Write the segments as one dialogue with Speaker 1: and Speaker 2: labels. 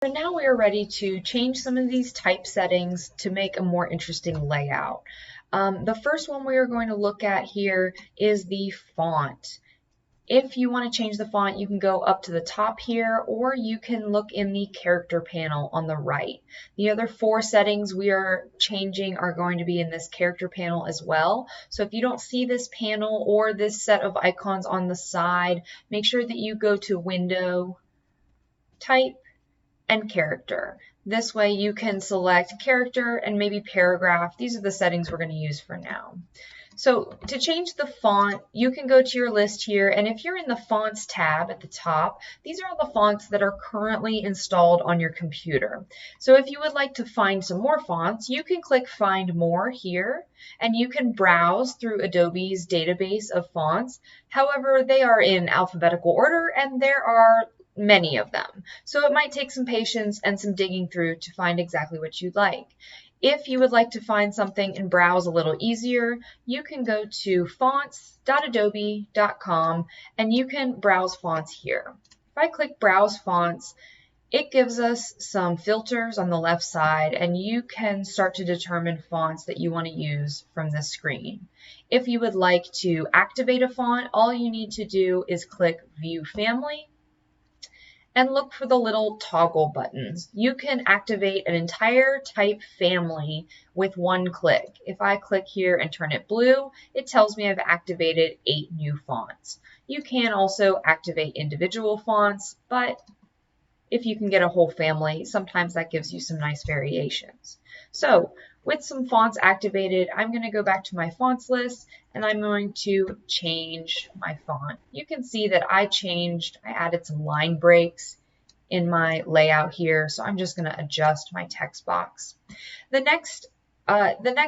Speaker 1: So now we are ready to change some of these type settings to make a more interesting layout. The first one we are going to look at here is the font. If you want to change the font, you can go up to the top here, or you can look in the character panel on the right. The other 4 settings we are changing are going to be in this character panel as well. So if you don't see this panel or this set of icons on the side, make sure that you go to Window, Type, and Character. This way you can select character and maybe paragraph. These are the settings we're going to use for now. So to change the font, you can go to your list here, and if you're in the Fonts tab at the top, these are all the fonts that are currently installed on your computer. So if you would like to find some more fonts, you can click Find More here, and you can browse through Adobe's database of fonts. However, they are in alphabetical order, and there are many of them. So it might take some patience and some digging through to find exactly what you'd like. If you would like to find something and browse a little easier, you can go to fonts.adobe.com and you can browse fonts here. If I click Browse Fonts, it gives us some filters on the left side, and you can start to determine fonts that you want to use from this screen. If you would like to activate a font, all you need to do is click View Family and look for the little toggle buttons. You can activate an entire type family with one click. If I click here and turn it blue, it tells me I've activated 8 new fonts. You can also activate individual fonts, but if you can get a whole family, sometimes that gives you some nice variations. So with some fonts activated, I'm going to go back to my fonts list and I'm going to change my font. You can see that I added some line breaks in my layout here, so I'm just going to adjust my text box. The next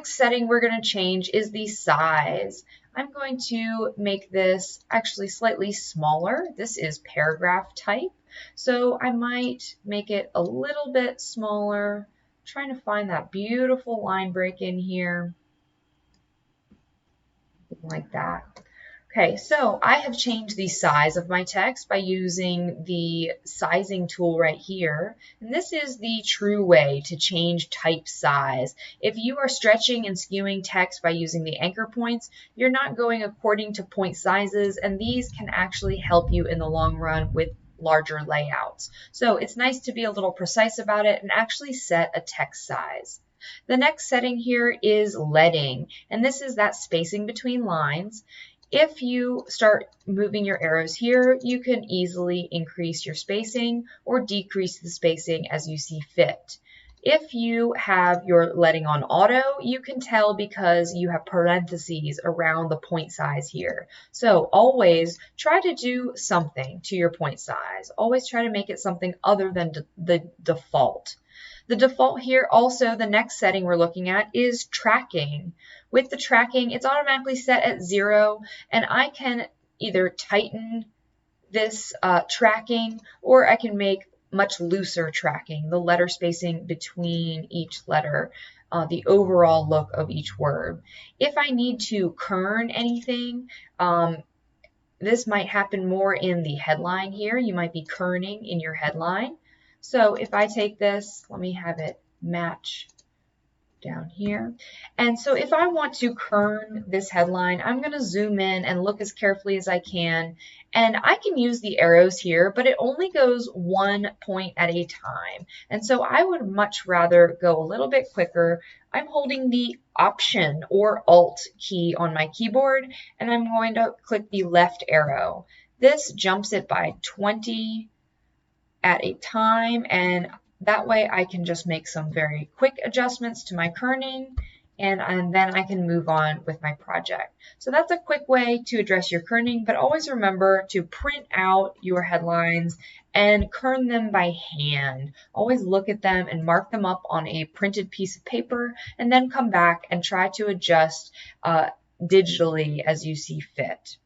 Speaker 1: setting we're going to change is the size. I'm going to make this actually slightly smaller. This is paragraph type, so I might make it a little bit smaller. I'm trying to find that beautiful line break in here, like that. Okay, so I have changed the size of my text by using the sizing tool right here. And this is the true way to change type size. If you are stretching and skewing text by using the anchor points, you're not going according to point sizes, and these can actually help you in the long run with larger layouts. So it's nice to be a little precise about it and actually set a text size. The next setting here is leading, and this is that spacing between lines. If you start moving your arrows here, you can easily increase your spacing or decrease the spacing as you see fit. If you have your leading on auto, you can tell because you have parentheses around the point size here. So always try to do something to your point size. Always try to make it something other than the default. The default here, also the next setting we're looking at, is tracking. With the tracking, it's automatically set at 0, and I can either tighten this tracking, or I can make much looser tracking, the letter spacing between each letter, the overall look of each word. If I need to kern anything, this might happen more in the headline here. You might be kerning in your headline. So if I take this, let me have it match down here. And so if I want to kern this headline, I'm going to zoom in and look as carefully as I can. And I can use the arrows here, but it only goes one point at a time. And so I would much rather go a little bit quicker. I'm holding the Option or Alt key on my keyboard, and I'm going to click the left arrow. This jumps it by 20 at a time, and that way I can just make some very quick adjustments to my kerning, and then I can move on with my project. So that's a quick way to address your kerning, but always remember to print out your headlines and kern them by hand. Always look at them and mark them up on a printed piece of paper, and then come back and try to adjust digitally as you see fit.